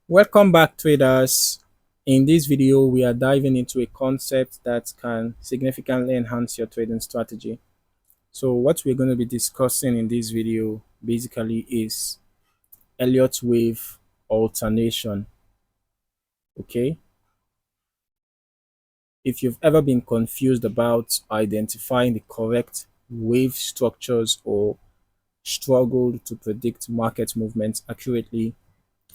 Welcome back, traders. In this video, we are diving into a concept that can significantly enhance your trading strategy. So what we're going to be discussing in this video basically is Elliott Wave Alternation. Okay. If you've ever been confused about identifying the correct wave structures or struggled to predict market movements accurately,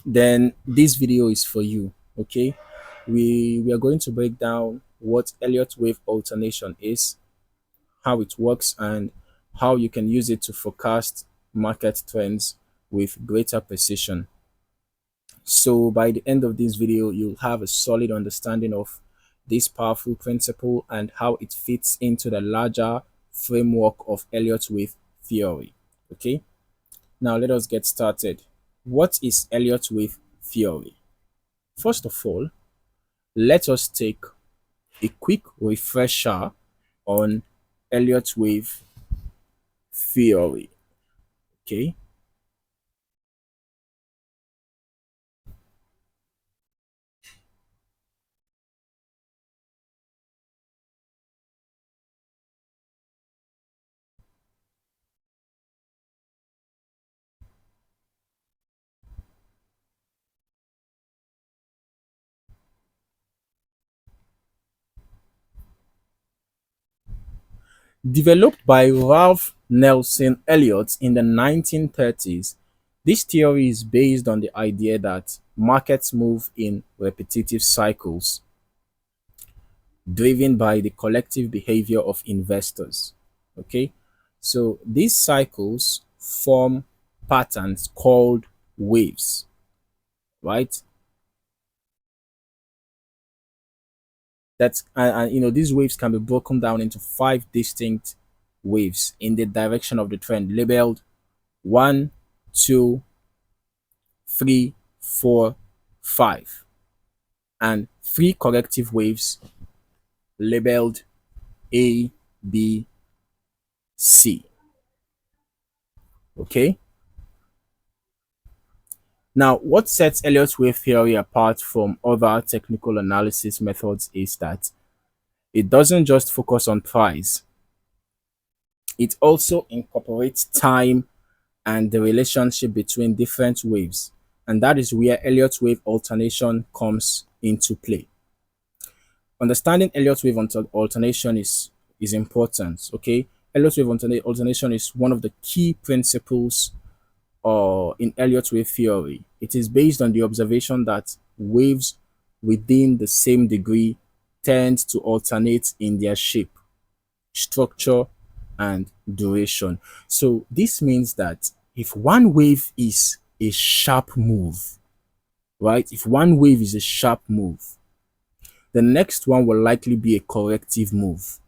then this video is for you. Okay, we are going to break down what Elliott wave alternation is, how it works, and how you can use it to forecast market trends with greater precision. So by the end of this video, you'll have a solid understanding of this powerful principle and how it fits into the larger framework of Elliott wave theory. Okay, now let us get started. What is Elliott wave theory? First of all, let us take a quick refresher on Elliott wave theory. Okay. Developed by Ralph Nelson Elliott in the 1930s, this theory is based on the idea that markets move in repetitive cycles driven by the collective behavior of investors. Okay, so these cycles form patterns called waves, right? These waves can be broken down into five distinct waves in the direction of the trend, labeled one, two, three, four, five, and three corrective waves labeled A, B, C. Okay. Now, what sets Elliott wave theory apart from other technical analysis methods is that it doesn't just focus on price, it also incorporates time and the relationship between different waves. And that is where Elliott wave alternation comes into play. Understanding Elliott wave alternation is important. Okay, Elliott wave alternation is one of the key principles in Elliott wave theory. It is based on the observation that waves within the same degree tend to alternate in their shape, structure, and duration. So this means that if one wave is a sharp move, right? If one wave is a sharp move, the next one will likely be a corrective move,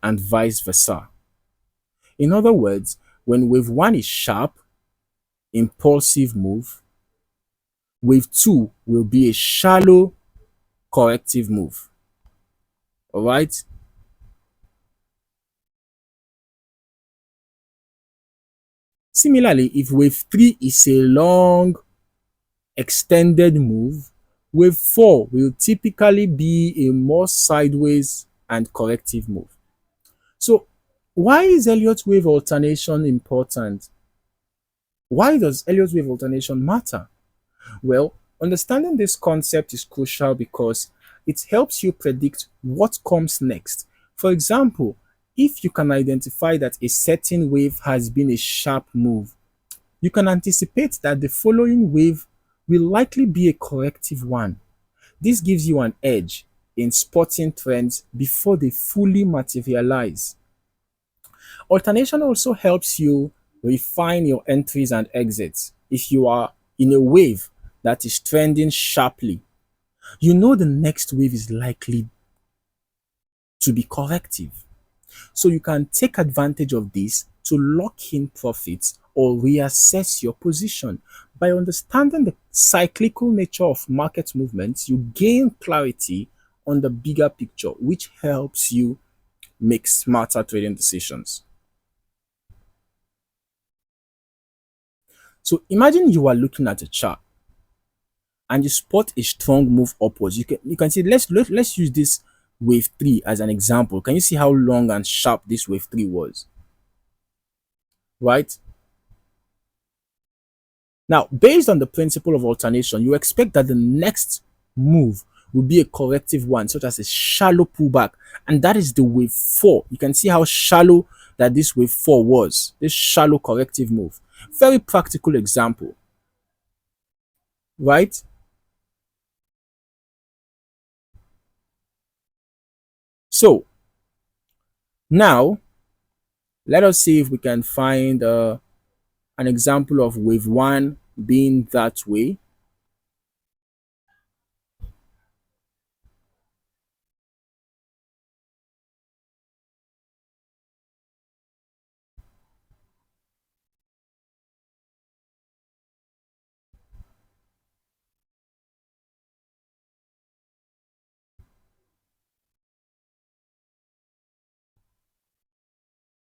and vice versa. In other words, when wave 1 is sharp, impulsive move, wave 2 will be a shallow corrective move. All right? Similarly, if wave 3 is a long, extended move, wave 4 will typically be a more sideways and corrective move. So, why is Elliott wave alternation important? Why does Elliott wave alternation matter? Well, understanding this concept is crucial because it helps you predict what comes next. For example, if you can identify that a certain wave has been a sharp move, you can anticipate that the following wave will likely be a corrective one. This gives you an edge in spotting trends before they fully materialize. Alternation also helps you refine your entries and exits. If you are in a wave that is trending sharply, you know the next wave is likely to be corrective. So you can take advantage of this to lock in profits or reassess your position. By understanding the cyclical nature of market movements, you gain clarity on the bigger picture, which helps you make smarter trading decisions. So imagine you are looking at a chart and you spot a strong move upwards. You can see, let's use this wave 3 as an example. Can you see how long and sharp this wave 3 was? Right? Now, based on the principle of alternation, you expect that the next move will be a corrective one, such as a shallow pullback, and that is the wave 4. You can see how shallow that this wave 4 was, this shallow corrective move. Very practical example, right? So now let us see if we can find an example of wave 1 being that way.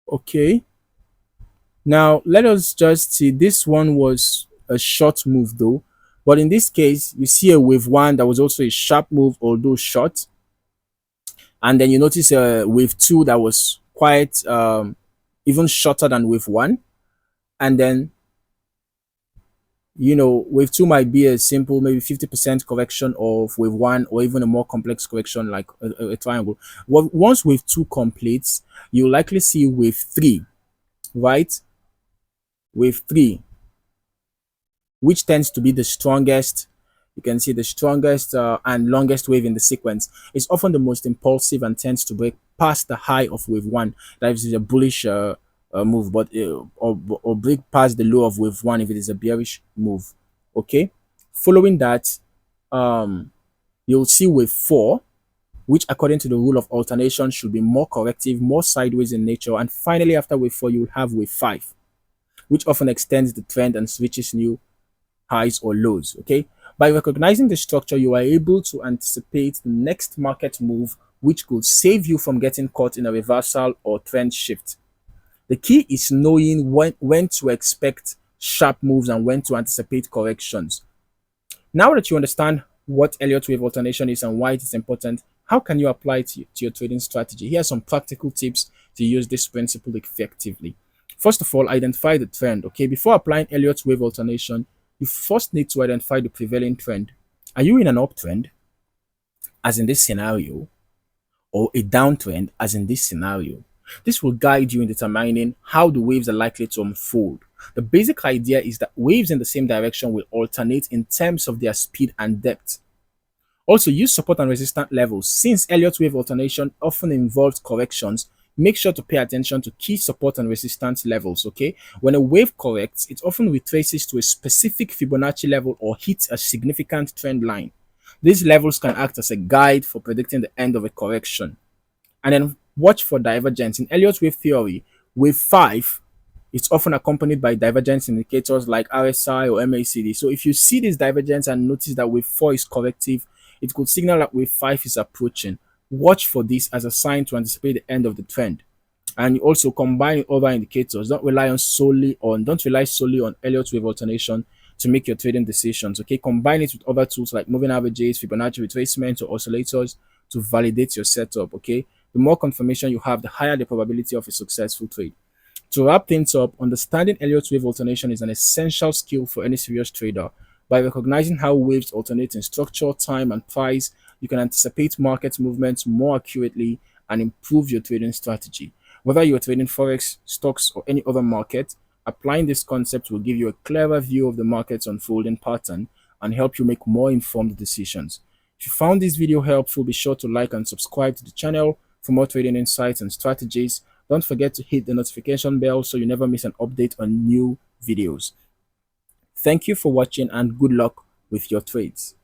Okay, now let us just see, this one was a short move though, but in this case you see a wave 1 that was also a sharp move although short, and then you notice a wave 2 that was quite even shorter than wave 1, and then wave 2 might be a simple maybe 50% correction of wave 1, or even a more complex correction like a triangle. Well, once wave 2 completes, you'll likely see wave 3, right? Wave 3, which tends to be the strongest. You can see the strongest and longest wave in the sequence. Is often the most impulsive and tends to break past the high of wave 1. That is a bullish move, but or break past the low of wave 1 if it is a bearish move. Okay. Following that, you'll see wave 4, which according to the rule of alternation should be more corrective, more sideways in nature. And finally, after wave 4, you'll have wave 5, which often extends the trend and switches new highs or lows. Okay, by recognizing the structure, you are able to anticipate the next market move, which could save you from getting caught in a reversal or trend shift. The key is knowing when to expect sharp moves and when to anticipate corrections. Now that you understand what Elliott Wave Alternation is and why it is important, how can you apply it to your trading strategy? Here are some practical tips to use this principle effectively. First of all, identify the trend. Okay, before applying Elliott Wave Alternation, you first need to identify the prevailing trend. Are you in an uptrend, as in this scenario, or a downtrend, as in this scenario? This will guide you in determining how the waves are likely to unfold. The basic idea is that waves in the same direction will alternate in terms of their speed and depth. Also, use support and resistance levels. Since Elliott Wave Alternation often involves corrections, make sure to pay attention to key support and resistance levels, okay? When a wave corrects, it often retraces to a specific Fibonacci level or hits a significant trend line. These levels can act as a guide for predicting the end of a correction. And then watch for divergence. In Elliott Wave Theory, wave 5 is often accompanied by divergence indicators like RSI or MACD. So if you see this divergence and notice that wave 4 is corrective, it could signal that wave 5 is approaching. Watch for this as a sign to anticipate the end of the trend. And you also combine other indicators. Don't rely solely on Elliott Wave Alternation to make your trading decisions. Okay, combine it with other tools like moving averages, Fibonacci retracement, or oscillators to validate your setup. Okay, the more confirmation you have, the higher the probability of a successful trade. To wrap things up, understanding Elliott Wave Alternation is an essential skill for any serious trader. By recognizing how waves alternate in structure, time, and price, you can anticipate market movements more accurately and improve your trading strategy. Whether you are trading Forex, stocks, or any other market, applying this concept will give you a clearer view of the market's unfolding pattern and help you make more informed decisions. If you found this video helpful, be sure to like and subscribe to the channel for more trading insights and strategies. Don't forget to hit the notification bell so you never miss an update on new videos. Thank you for watching and good luck with your trades.